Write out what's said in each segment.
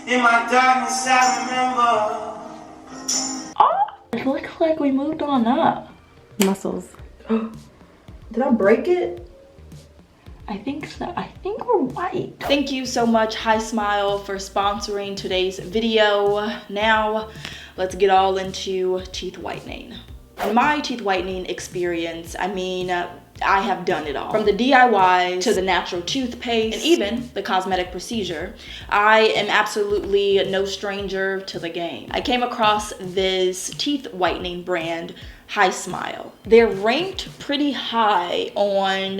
In my darkness, I remember. Oh, it looks like we moved on up. Muscles. Did I break it? I think so. I think we're white. Thank you so much, Hi Smile, for sponsoring today's video. Now, let's get all into teeth whitening. In my teeth whitening experience, I mean, I have done it all. From the DIY to the natural toothpaste and even the cosmetic procedure, I am absolutely no stranger to the game. I came across this teeth whitening brand, Hi Smile. They're ranked pretty high on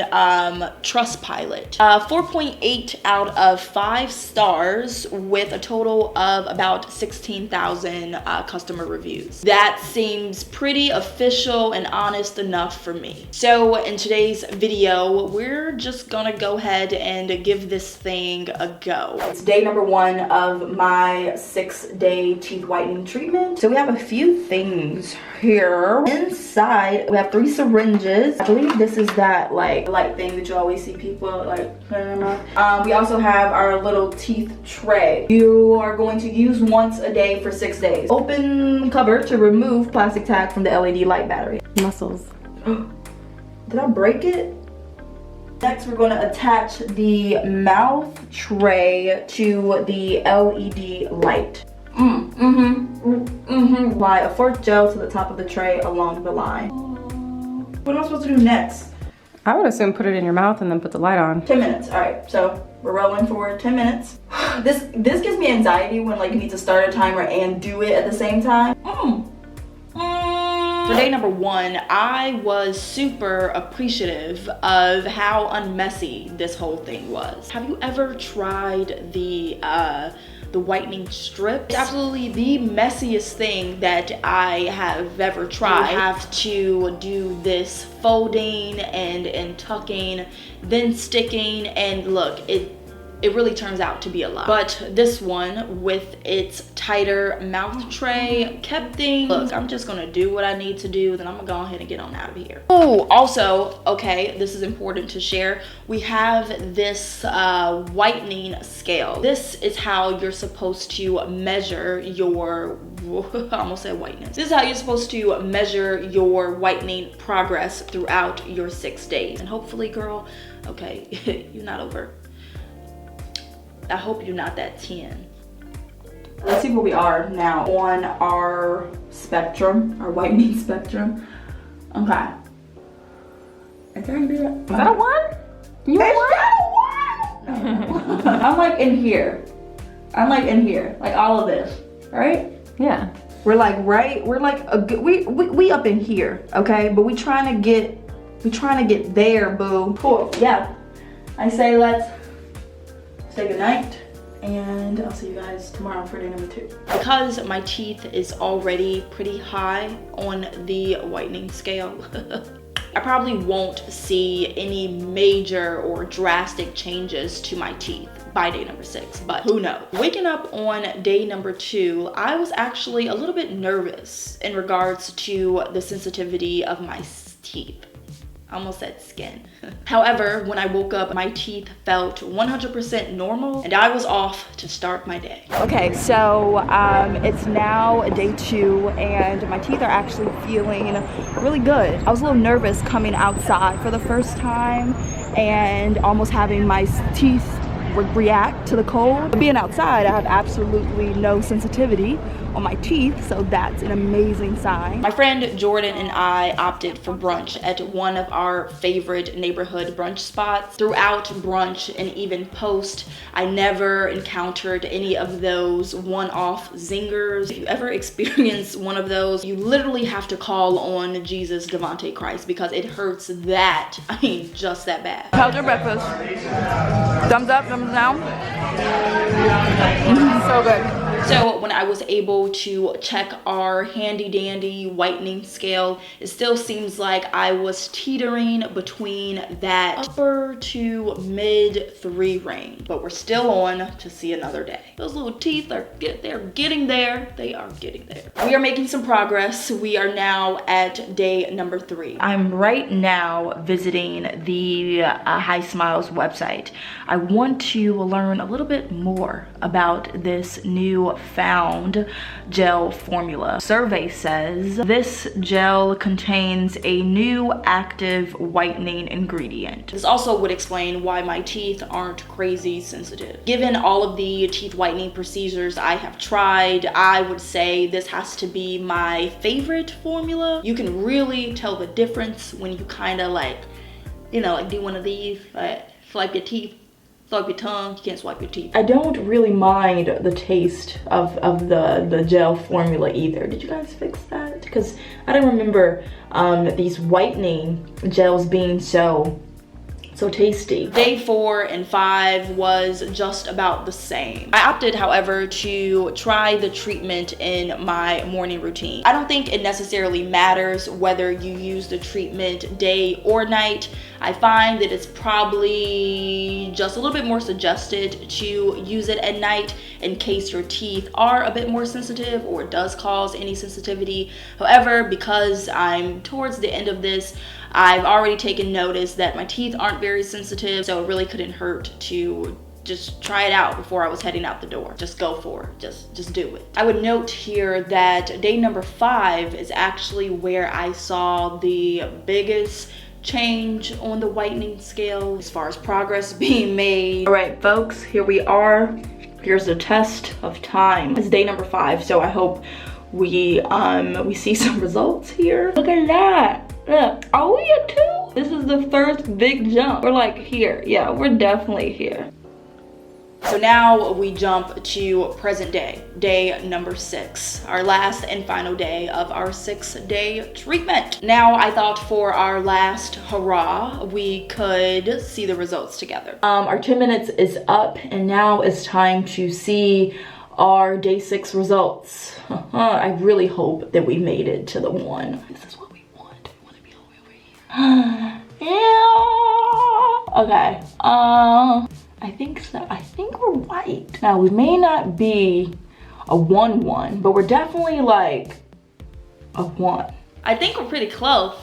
Trustpilot. 4.8 out of 5 stars with a total of about 16,000 customer reviews. That seems pretty official and honest enough for me. So in today's video, we're just gonna go ahead and give this thing a go. It's day number 1 of my 6-day teeth whitening treatment. So we have a few things here. Inside, we have 3 syringes. I believe this is that like light thing that you always see people like putting in their mouth. We also have our little teeth tray. You are going to use once a day for 6 days. Open cover to remove plastic tag from the LED light battery. Muscles. Did I break it? Next, we're going to attach the mouth tray to the LED light. Apply a 4th gel to the top of the tray along the line. What am I supposed to do next? I would assume put it in your mouth and then put the light on. 10 minutes. All right, so we're rolling for 10 minutes. This gives me anxiety when like you need to start a timer and do it at the same time. For day number 1, I was super appreciative of how unmessy this whole thing was. Have you ever tried the whitening strip? It's absolutely the messiest thing that I have ever tried. You have to do this folding and tucking, then sticking, and look, it really turns out to be a lot. But this one, with its tighter mouth tray, kept things. Look, I'm just gonna do what I need to do, then I'm gonna go ahead and get on out of here. Oh, also, okay, this is important to share. We have this whitening scale. This is how you're supposed to measure your, I almost said whiteness. This is how you're supposed to measure your whitening progress throughout your 6 days. And hopefully, girl, okay, you're not over. I hope you're not that 10. Let's see where we are now on our spectrum, our whitening spectrum. Okay. I think I can do that. Is that a 1? You Is that a 1? No. I'm like in here. I'm like in here. Like all of this. Right? Yeah. We're like we're like a good, we up in here, okay? But we trying to get there, boo. Cool. Yeah. I say let's say goodnight, and I'll see you guys tomorrow for day number 2. Because my teeth is already pretty high on the whitening scale, I probably won't see any major or drastic changes to my teeth by day number 6, but who knows. Waking up on day number 2, I was actually a little bit nervous in regards to the sensitivity of my teeth. I almost said skin. However, when I woke up, my teeth felt 100% normal and I was off to start my day. Okay, so it's now day 2 and my teeth are actually feeling really good. I was a little nervous coming outside for the first time and almost having my teeth react to the cold. But being outside, I have absolutely no sensitivity on my teeth, so that's an amazing sign. My friend Jordan and I opted for brunch at one of our favorite neighborhood brunch spots. Throughout brunch and even post, I never encountered any of those one-off zingers. If you ever experience one of those, you literally have to call on Jesus Devante Christ because it hurts that, I mean, just that bad. How's your breakfast? Thumbs up, thumbs down? So good. So when I was able to check our handy dandy whitening scale, it still seems like I was teetering between that upper to mid 3 range, but we're still on to see another day. Those little teeth are they're getting there. They are getting there. We are making some progress. We are now at day number 3. I'm right now visiting the High Smiles website. I want to learn a little bit more about this new found gel formula. Survey says this gel contains a new active whitening ingredient. This also would explain why my teeth aren't crazy sensitive. Given all of the teeth whitening procedures I have tried, I would say this has to be my favorite formula. You can really tell the difference when you kind of like, you know, like do one of these, swipe your teeth. Swipe your tongue, you can't swipe your teeth. I don't really mind the taste of the gel formula either. Did you guys fix that? Because I don't remember these whitening gels being so tasty. Day 4 and 5 was just about the same. I opted, however, to try the treatment in my morning routine. I don't think it necessarily matters whether you use the treatment day or night. I find that it's probably just a little bit more suggested to use it at night in case your teeth are a bit more sensitive or it does cause any sensitivity. However, because I'm towards the end of this, I've already taken notice that my teeth aren't very sensitive, so it really couldn't hurt to just try it out before I was heading out the door. Just go for it, just do it. I would note here that day number 5 is actually where I saw the biggest change on the whitening scale as far as progress being made. All right, folks, here we are. Here's the test of time. It's day number 5, so I hope we see some results here. Look at that. Look, are we at 2? This is the first big jump. We're like here. Yeah, we're definitely here. So now we jump to present day, day number 6, our last and final day of our 6-day treatment. Now I thought for our last hurrah, we could see the results together. Our 10 minutes is up and now it's time to see our day 6 results. I really hope that we made it to the 1. This is what we want. We want to be all the way over here. Yeah. Okay. I think so. I think we're white. Now we may not be a 1-1, but we're definitely like a 1. I think we're pretty close.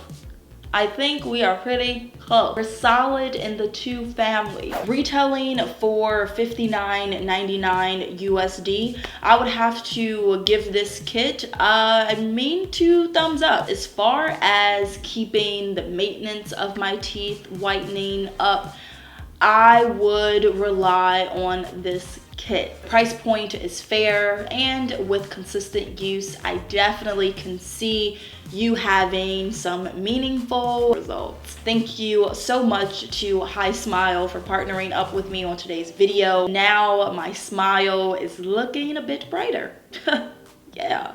I think we are pretty close. We're solid in the 2 family. Retailing for $59.99 USD. I would have to give this kit a mean 2 thumbs up. As far as keeping the maintenance of my teeth whitening up, I would rely on this kit. Price point is fair, and with consistent use, I definitely can see you having some meaningful results. Thank you so much to High Smile for partnering up with me on today's video. Now my smile is looking a bit brighter. Yeah.